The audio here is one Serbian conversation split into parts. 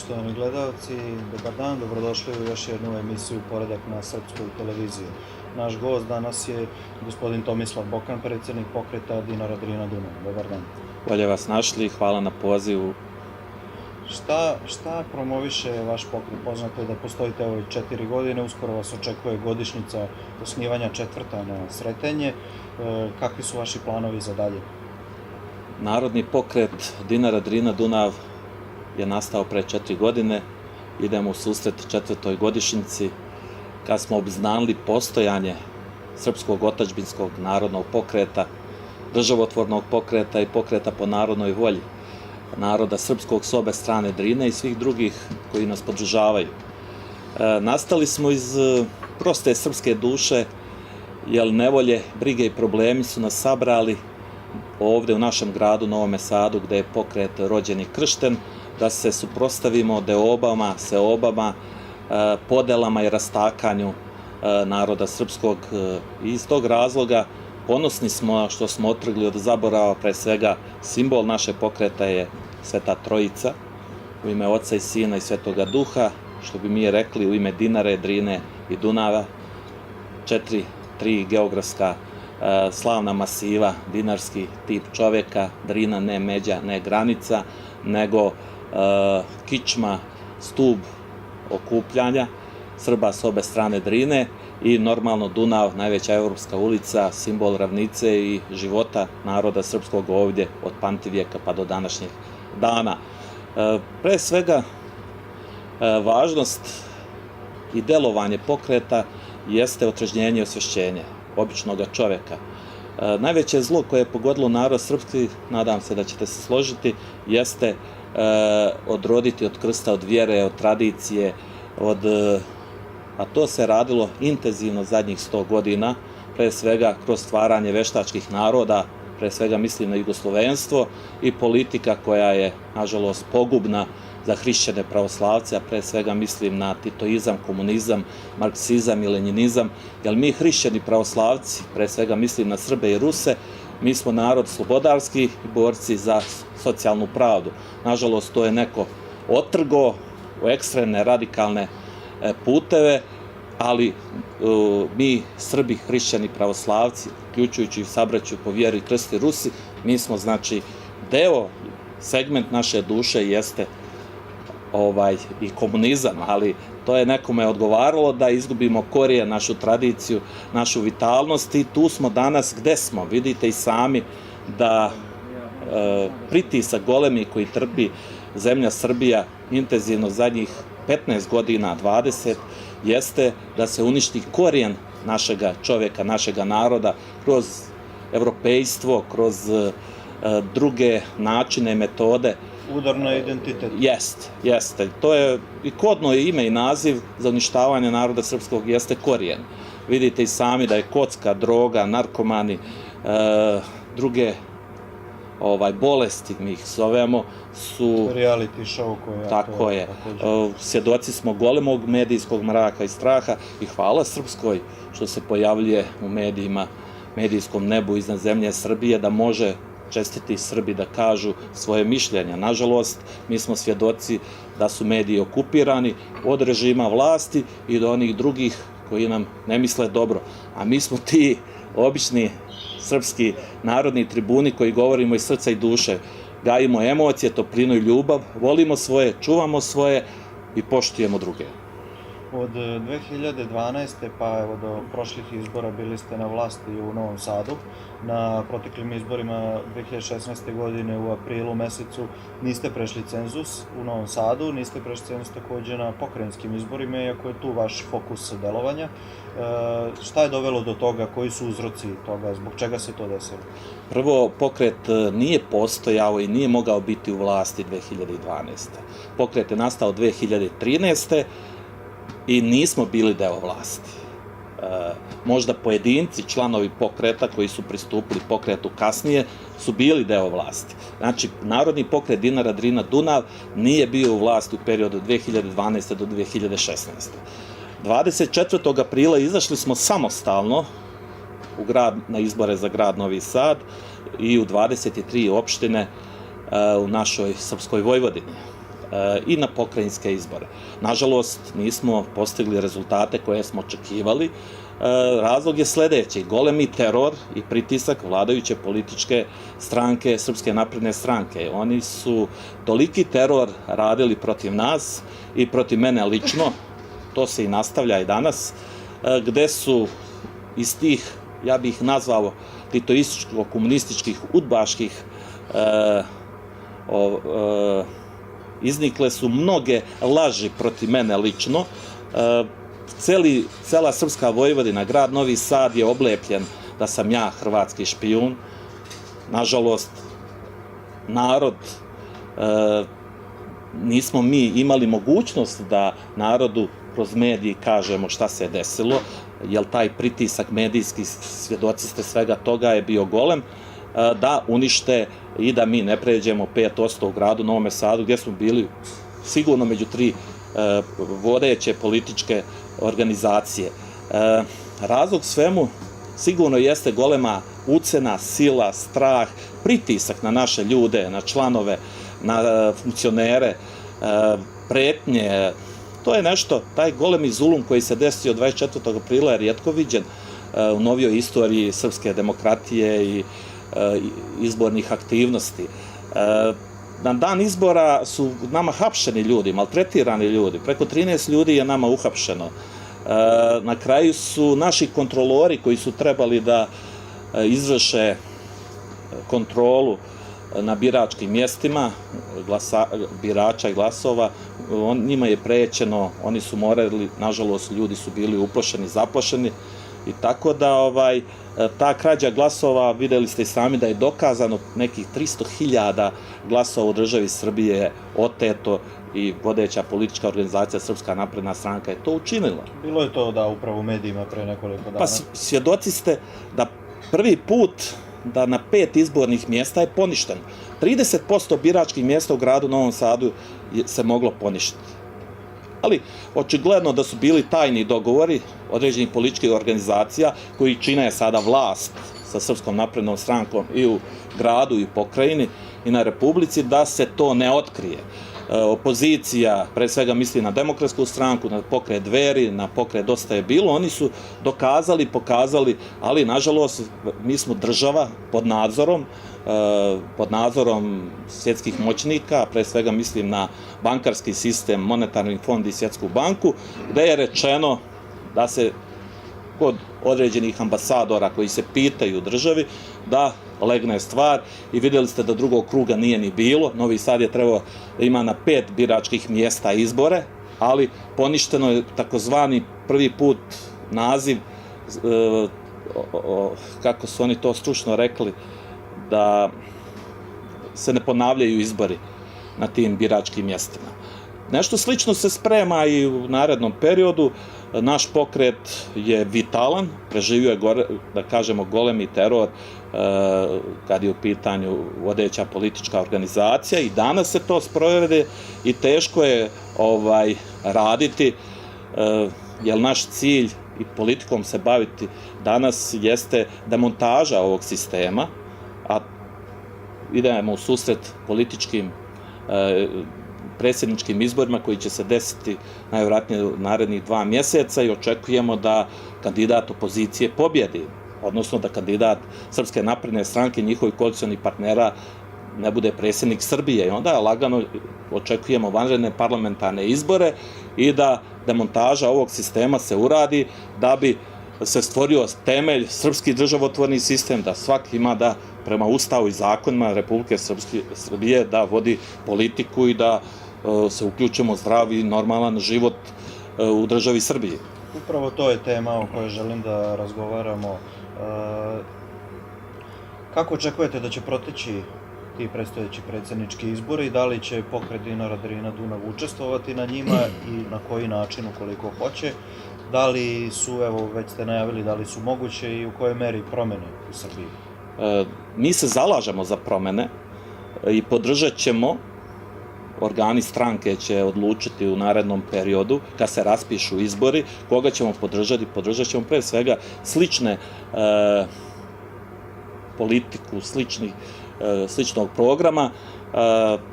Poštovani gledalci, dobar dan, dobrodošli u još jednu emisiju Poredak na Srpskoj televiziji. Naš gost danas je gospodin Tomislav Bokan, predsjednik pokreta Dinara Drina Dunav. Dobar dan. Bolje vas našli, hvala na pozivu. Šta promoviše vaš pokret? Poznato je da postojite ove 4 godine, uskoro vas očekuje godišnjica osnivanja četvrta na Sretenje. Kakvi su vaši planovi za dalje? Narodni pokret Dinara Drina Dunav je nastao pre 4 godine. Idemo u susret četvrtoj godišnjici kad smo obznanili postojanje Srpskog otadžbinskog narodnog pokreta, državotvornog pokreta i pokreta po narodnoj volji naroda srpskog s obe strane Drine i svih drugih koji nas podržavaju. Nastali smo iz proste srpske duše, jer nevolje, brige i problemi su nas sabrali ovde u našem gradu, Novome Sadu, gde je pokret rođen i kršten, da se suprotstavimo deobama, seobama, podelama i rastakanju naroda srpskog. I iz tog razloga ponosni smo što smo otrgli od zaborava, pre svega simbol naše pokreta je Sveta Trojica, u ime Oca i Sina i Svetoga Duha, što bi mi rekli u ime Dinare, Drine i Dunava, tri geografska slavna masiva, dinarski tip čoveka, Drina ne međa, ne granica, nego kičma, stub okupljanja Srba s obe strane Drine i normalno Dunav, najveća evropska ulica, simbol ravnice i života naroda srpskog ovdje od pamtivijeka pa do današnjih dana. Pre svega, važnost i delovanje pokreta jeste otrežnjenje i osvešćenje običnog čoveka. Najveće zlo koje je pogodilo narod srpski, nadam se da ćete se složiti, jeste odroditi od krsta, od vjere, od tradicije, a to se radilo intenzivno zadnjih 100 godina, pre svega kroz stvaranje veštačkih naroda, pre svega mislim na jugoslovenstvo i politika koja je, nažalost, pogubna za hrišćane pravoslavce, a pre svega mislim na titoizam, komunizam, marksizam i lenjinizam, jer mi hrišćani pravoslavci, pre svega mislim na Srbe i Ruse, mi smo narod slobodarski i borci za socijalnu pravdu. Nažalost, to je neko otrgo u ekstremne, radikalne puteve, ali mi, Srbi, hrišćani, pravoslavci, uključujući i sabraću po vjeri krsti Rusi, mi smo, znači, segment naše duše jeste i komunizam, ali to je nekome odgovaralo da izgubimo korijen, našu tradiciju, našu vitalnost i tu smo danas gde smo. Vidite i sami da pritisak golemi koji trpi zemlja Srbija intenzivno zadnjih 15 godina, 20, jeste da se uništi korijen našega čoveka, našega naroda, kroz evropejstvo, kroz druge načine, metode. Udar na identitet. Jeste. To je i kodno ime i naziv za uništavanje naroda srpskog jeste korijen. Vidite i sami da je kocka, droga, narkomani, druge bolesti, mi ih zovemo, su... Reality show koja... Tako je. Svjedoci smo golemog medijskog mraka i straha i hvala Srpskoj što se pojavljuje u medijima, medijskom nebu iznad zemlje Srbije, da može čestiti Srbi da kažu svoje mišljenja. Nažalost, mi smo svjedoci da su mediji okupirani od režima vlasti i do onih drugih koji nam ne misle dobro. A mi smo ti obični srpski narodni tribuni koji govorimo iz srca i duše. Gajimo emocije, toplinu i ljubav, volimo svoje, čuvamo svoje i poštujemo druge. Od 2012. pa evo do prošlih izbora bili ste na vlasti u Novom Sadu. Na proteklim izborima 2016. godine u aprilu mesecu niste prešli cenzus u Novom Sadu, niste prešli cenzus takođe na pokrajinskim izborima, iako je tu vaš fokus delovanja. Šta je dovelo do toga, koji su uzroci toga, zbog čega se to desilo? Prvo, pokret nije postojao i nije mogao biti u vlasti 2012. Pokret je nastao 2013. i nismo bili deo vlasti. Možda pojedinci, članovi pokreta koji su pristupili pokretu kasnije, su bili deo vlasti. Znači, Narodni pokret Dinara Drina Dunav nije bio u vlasti u periodu 2012. do 2016. 24. aprila izašli smo samostalno na izbore za grad Novi Sad i u 23 opštine u našoj Srpskoj Vojvodini. i na pokrajinske izbore. Nažalost, nismo postigli rezultate koje smo očekivali. Razlog je sledeći: golemi teror i pritisak vladajuće političke stranke, Srpske napredne stranke. Oni su toliki teror radili protiv nas i protiv mene lično, to se i nastavlja i danas, gde su iz tih, ja bih ih nazvao, titoističko-komunističkih, udbaških, iznikle su mnoge laži protiv mene lično. Cela srpska Vojvodina, grad Novi Sad je oblepljen da sam ja hrvatski špijun. Nažalost, narod, nismo mi imali mogućnost da narodu kroz mediji kažemo šta se je desilo, jer taj pritisak medijski, svjedoci ste svega toga, je bio golem, da unište i da mi ne pređemo 5% u gradu Novome Sadu, gdje smo bili sigurno među 3 vodeće političke organizacije. Razlog svemu sigurno jeste golema ucena, sila, strah, pritisak na naše ljude, na članove, na funkcionere, pretnje. To je nešto, taj golemi zulum koji se desio 24. aprila je rijetko viđen u novijoj istoriji srpske demokratije i izbornih aktivnosti. Na dan izbora su nama hapšeni ljudi, maltretirani ljudi, preko 13 ljudi je nama uhapšeno. Na kraju su naši kontrolori koji su trebali da izvrše kontrolu na biračkim mjestima birača i glasova, njima je prećeno, oni su morali, nažalost, ljudi su bili uplašeni, zaplašeni, i tako da ta krađa glasova, videli ste i sami da je dokazano, nekih 300.000 glasova u državi Srbije je oteto i vodeća politička organizacija Srpska napredna stranka je to učinila. Bilo je to, da, upravo u medijima pre nekoliko dana. Pa svjedoci ste da prvi put da na 5 izbornih mjesta je poništeno. 30% biračkih mjesta u gradu Novom Sadu se moglo poništiti. Ali očigledno da su bili tajni dogovori određenih političkih organizacija koji čine sada vlast sa Srpskom naprednom strankom i u gradu i pokrajini i na Republici, da se to ne otkrije. Opozicija, pre svega misli na Demokratsku stranku, na pokret Dveri, na pokret Dosta je bilo, oni su dokazali, pokazali, ali nažalost mi smo država pod nadzorom svjetskih moćnika, pre svega mislim na bankarski sistem, monetarni fond i Svjetsku banku, gde je rečeno da se kod određenih ambasadora koji se pitaju u državi da legne stvar, i vidjeli ste da drugog kruga nije ni bilo. Novi Sad je trebao da ima na 5 biračkih mjesta izbore, ali poništeno je takozvani prvi put naziv, kako su oni to stručno rekli, da se ne ponavljaju izbori na tim biračkim mjestima. Nešto slično se sprema i u narednom periodu. Naš pokret je vitalan, preživio je, da kažemo, golemi teror kad je u pitanju vodeća politička organizacija, i danas se to sprovede i teško je raditi, jer naš cilj i politikom se baviti danas jeste demontaža ovog sistema, a idemo u susret političkim predsjedničkim izborima koji će se desiti najvjerojatnije u narednih 2 mjeseca, i očekujemo da kandidat opozicije pobjedi, odnosno da kandidat Srpske napredne stranke i njihovih koalicionih partnera ne bude predsjednik Srbije, i onda lagano očekujemo vanredne parlamentarne izbore i da demontaža ovog sistema se uradi, da bi se stvorio temelj, srpski državotvorni sistem, da svaki ima da prema Ustavu i zakonima Republike Srbije da vodi politiku i da se uključimo zdrav i normalan život u državi Srbiji. Upravo to je tema o kojoj želim da razgovaramo. Kako očekujete da će proteći ti predstojeći predsjednički izbori i da li će pokret Dinara Drina Dunav učestvovati na njima i na koji način, ukoliko hoće? Da li su, evo već ste najavili, da li su moguće i u kojoj meri promjene u Srbiji? Mi se zalažemo za promjene i podržat ćemo, organi stranke će odlučiti u narednom periodu, kad se raspišu izbori, koga ćemo podržati. Podržat ćemo pre svega slične politiku, sličnog programa,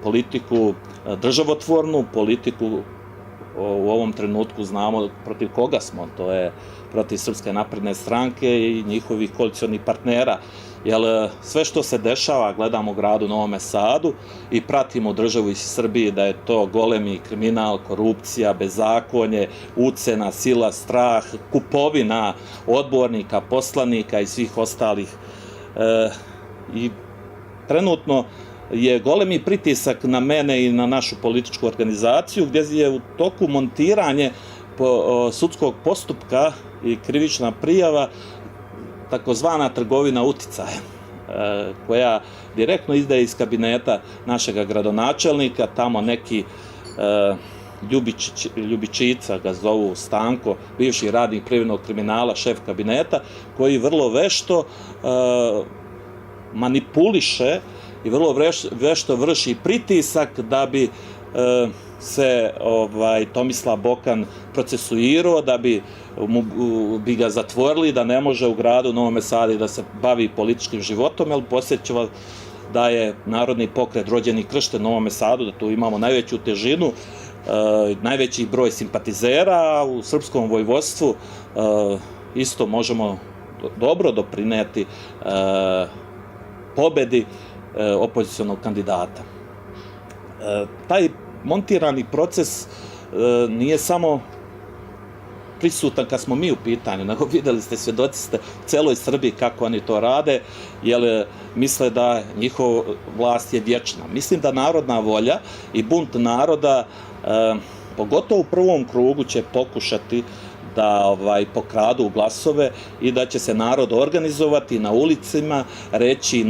politiku državotvornu, politiku u ovom trenutku znamo protiv koga smo, to je protiv Srpske napredne stranke i njihovih koalicionih partnera. Jer sve što se dešava, gledamo u gradu Novome Sadu i pratimo državu iz Srbije da je to golemi kriminal, korupcija, bezakonje, ucena, sila, strah, kupovina odbornika, poslanika i svih ostalih. I trenutno je golemi pritisak na mene i na našu političku organizaciju, gdje je u toku montiranje sudskog postupka i krivična prijava takozvana trgovina uticajem, koja direktno izdaje iz kabineta našega gradonačelnika, tamo neki Ljubičica ga zovu Stanko, bivši radnik privrednog kriminala, šef kabineta, koji vrlo vešto manipuliše i vrlo vešto vrši pritisak da bi se Tomislav Bokan procesuirao, da bi ga zatvorili, da ne može u gradu Novome Sadu da se bavi političkim životom, jer posjećava da je Narodni pokret rođen i kršten u Novome Sadu, da tu imamo najveću težinu, najveći broj simpatizera, a u srpskom vojvodstvu isto možemo dobro doprineti pobedi opozicionog kandidata. Taj montirani proces nije samo prisutan kad smo mi u pitanju, nego videli ste, svjedoci ste u celoj Srbiji kako oni to rade, jer misle da njihova vlast je vječna. Mislim da narodna volja i bunt naroda, pogotovo u prvom krugu, će pokušati da pokradu glasove i da će se narod organizovati na ulicima, reći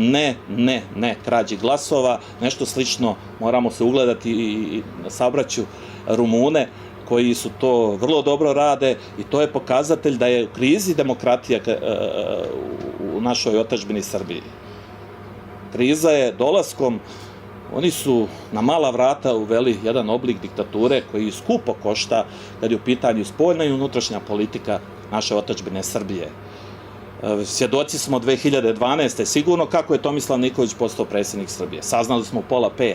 ne krađi glasova. Nešto slično moramo se ugledati i na sabraću Rumune, koji su to vrlo dobro rade, i to je pokazatelj da je u krizi demokratija u našoj otadžbini Srbiji. Kriza je dolaskom, oni su na mala vrata uveli jedan oblik diktature koji skupo košta kad je u pitanju spoljna i unutrašnja politika naše otadžbine Srbije. Svjedoci smo 2012. sigurno kako je Tomislav Nikolić postao predsjednik Srbije. Saznali smo u 4:30.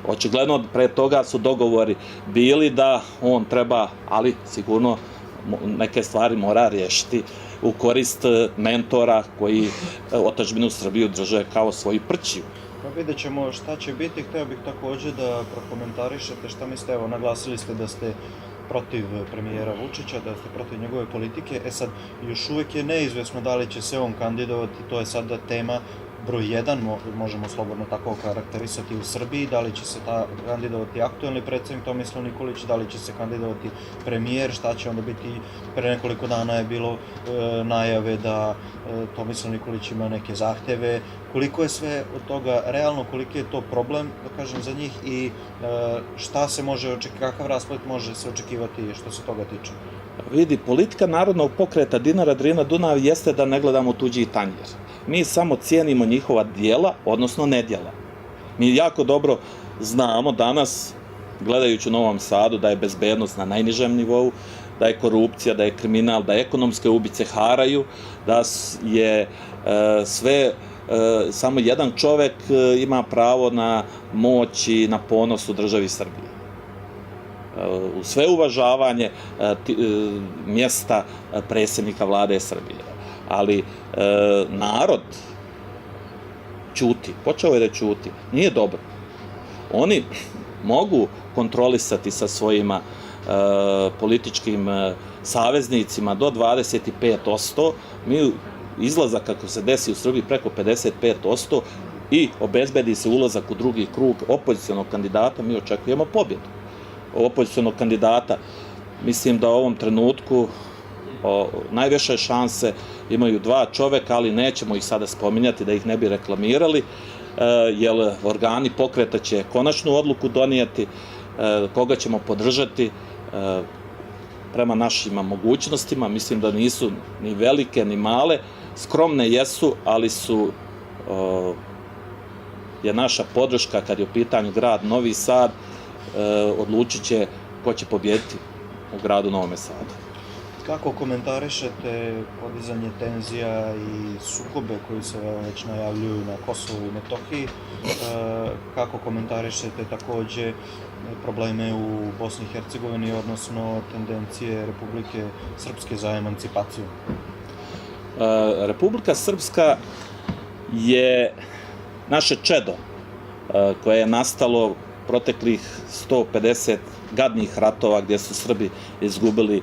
Očigledno pre toga su dogovori bili da on treba, ali sigurno neke stvari mora riješiti u korist mentora koji otadžbinu Srbiju drže kao svoju prćiju. Vidjet ćemo šta će biti. Hteo bih također da prokomentarišete šta mislite, evo naglasili ste da ste protiv premijera Vučića, da ste protiv njegove politike. Sad, još uvijek je neizvesno da li će se on kandidovati, to je sada tema broj 1, možemo slobodno tako karakterisati u Srbiji, da li će se kandidovati aktuelni predsjednik Tomislav Nikolić, da li će se kandidovati premijer, šta će onda biti. Pre nekoliko dana je bilo najave da Tomislav Nikolić ima neke zahteve. Koliko je sve od toga realno, koliki je to problem, da kažem, za njih, i šta se može očekivati, kakav rasplet može se očekivati što se toga tiče? Vidi, politika Narodnog pokreta Dinara, Drina, Dunav jeste da ne gledamo tuđi tanjir. Mi samo cijenimo njihova dijela, odnosno nedjela. Mi jako dobro znamo danas, gledajući u Novom Sadu, da je bezbednost na najnižem nivou, da je korupcija, da je kriminal, da ekonomske ubice haraju, da je sve, samo jedan čovek ima pravo na moć i na ponos u državi Srbije. U sve uvažavanje mjesta predsjednika vlade Srbije. Ali narod ćuti, počeo je da ćuti, nije dobro. Oni mogu kontrolisati sa svojima političkim saveznicima do 25%, mi izlazak kako se desi u Srbiji preko 55% i obezbedi se ulazak u drugi krug opozicionog kandidata, mi očekujemo pobjedu opozicionog kandidata. Mislim da u ovom trenutku najviše šanse imaju 2 čoveka, ali nećemo ih sada spominjati da ih ne bi reklamirali, jer organi pokreta će konačnu odluku donijeti, koga ćemo podržati prema našim mogućnostima. Mislim da nisu ni velike ni male, skromne jesu, ali je naša podrška kad je u pitanju grad Novi Sad, odlučit će ko će pobjediti u gradu Novome Sadu. Kako komentarišete podizanje tenzija i sukobe koji se već najavljuju na Kosovu i Metohiji? Kako komentarišete takođe probleme u Bosni i Hercegovini, odnosno tendencije Republike Srpske za emancipaciju? Republika Srpska je naše čedo koje je nastalo proteklih 150 gadnih ratova gdje su Srbi izgubili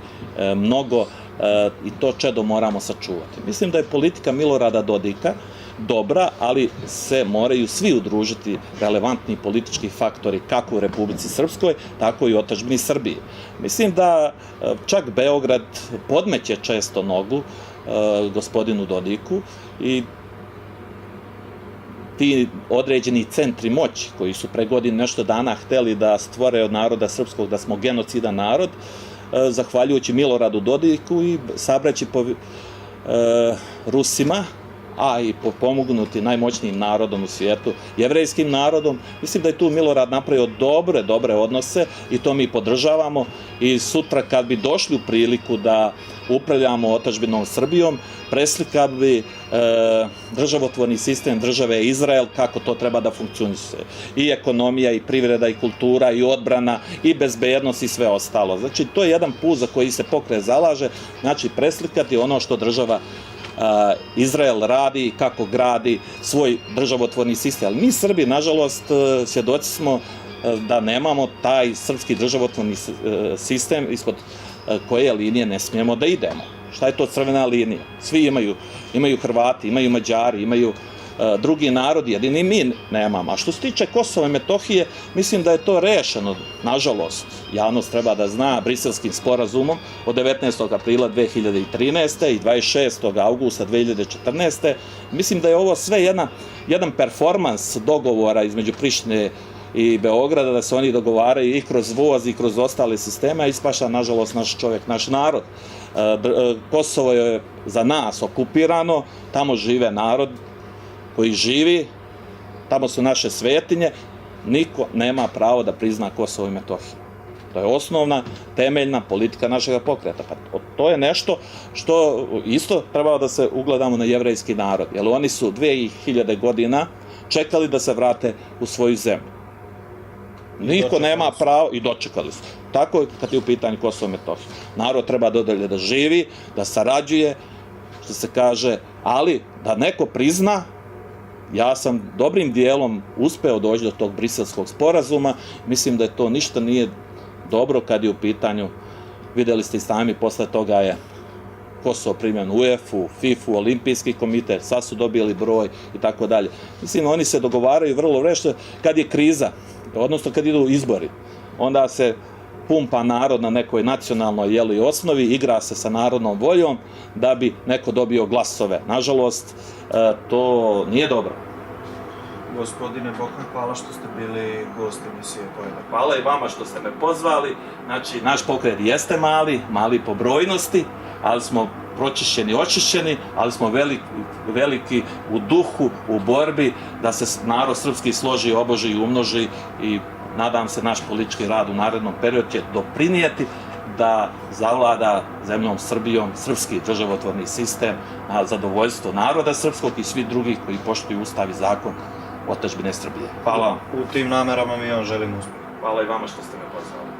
mnogo i to čedo moramo sačuvati. Mislim da je politika Milorada Dodika dobra, ali se moraju svi udružiti relevantni politički faktori kako u Republici Srpskoj, tako i u otadžbini Srbije. Mislim da čak Beograd podmeće često nogu gospodinu Dodiku i ti određeni centri moći koji su pre godinu nešto dana hteli da stvore od naroda srpskog da smo genocidan narod, zahvaljujući Miloradu Dodiku i sabraći po Rusima, a i pomognuti najmoćnijim narodom u svijetu, jevrejskim narodom. Mislim da je tu Milorad napravio dobre odnose i to mi podržavamo i sutra kad bi došli u priliku da upravljamo otadžbinom Srbijom, preslika bi državotvorni sistem države Izrael, kako to treba da funkcioniše. I ekonomija, i privreda, i kultura, i odbrana, i bezbednost i sve ostalo. Znači, to je jedan put za koji se pokret zalaže, znači preslikati ono što država Izrael radi i kako gradi svoj državotvorni sistem. Ali mi Srbi, nažalost, svjedoci smo da nemamo taj srpski državotvorni sistem ispod koje linije ne smijemo da idemo. Šta je to crvena linija? Svi imaju Hrvati, imaju Mađari, imaju drugi narodi, jedini mi nemamo. A što se tiče Kosova i Metohije, mislim da je to rešeno, nažalost. Javnost treba da zna Briselskim sporazumom od 19. aprila 2013. i 26. augusta 2014. Mislim da je ovo sve jedan performans dogovora između Prištine i Beograda, da se oni dogovaraju i kroz voz i kroz ostale sisteme, a ispaša, nažalost, naš čovjek, naš narod. Kosovo je za nas okupirano, tamo žive narod koji živi, tamo su naše svetinje, niko nema pravo da prizna Kosovo i Metohiju. To je osnovna, temeljna politika našeg pokreta. Pa to je nešto što isto trebalo da se ugledamo na jevrejski narod, jer oni su 2000 godina čekali da se vrate u svoju zemlju. Niko nema pravo i dočekali su. Tako kad je u pitanju Kosovo i Metohija. Narod treba dodalje da živi, da sarađuje, što se kaže, ali da neko prizna. Ja sam dobrim dijelom uspeo doći do tog Briselskog sporazuma. Mislim da je to ništa nije dobro kad je u pitanju, vidjeli ste i sami, posle toga je Kosovo primljen u UEFA-u, FIFA-u, Olimpijski komitet, sad su dobili broj i tako dalje. Mislim, oni se dogovaraju vrlo vrešto kad je kriza, odnosno kad idu izbori. Onda se pumpa narod na nekoj nacionalnoj osnovi, igra se sa narodnom voljom da bi neko dobio glasove. Nažalost, to nije dobro. Gospodine Bokan, hvala što ste bili gost emisije Pojedak. Hvala i vama što ste me pozvali. Znači, naš pokret jeste mali po brojnosti, ali smo pročišćeni, očišćeni, ali smo veliki u duhu, u borbi, da se narod srpski složi, oboži i umnoži i nadam se naš politički rad u narednom periodu će doprinijeti da zavlada zemljom Srbijom srpski državotvorni sistem na zadovoljstvo naroda srpskog i svi drugih koji poštuju ustav i zakon otadžbine Srbije. Hvala vam. U tim namerama mi vam želim uspjeh. Hvala i vama što ste me pozvali.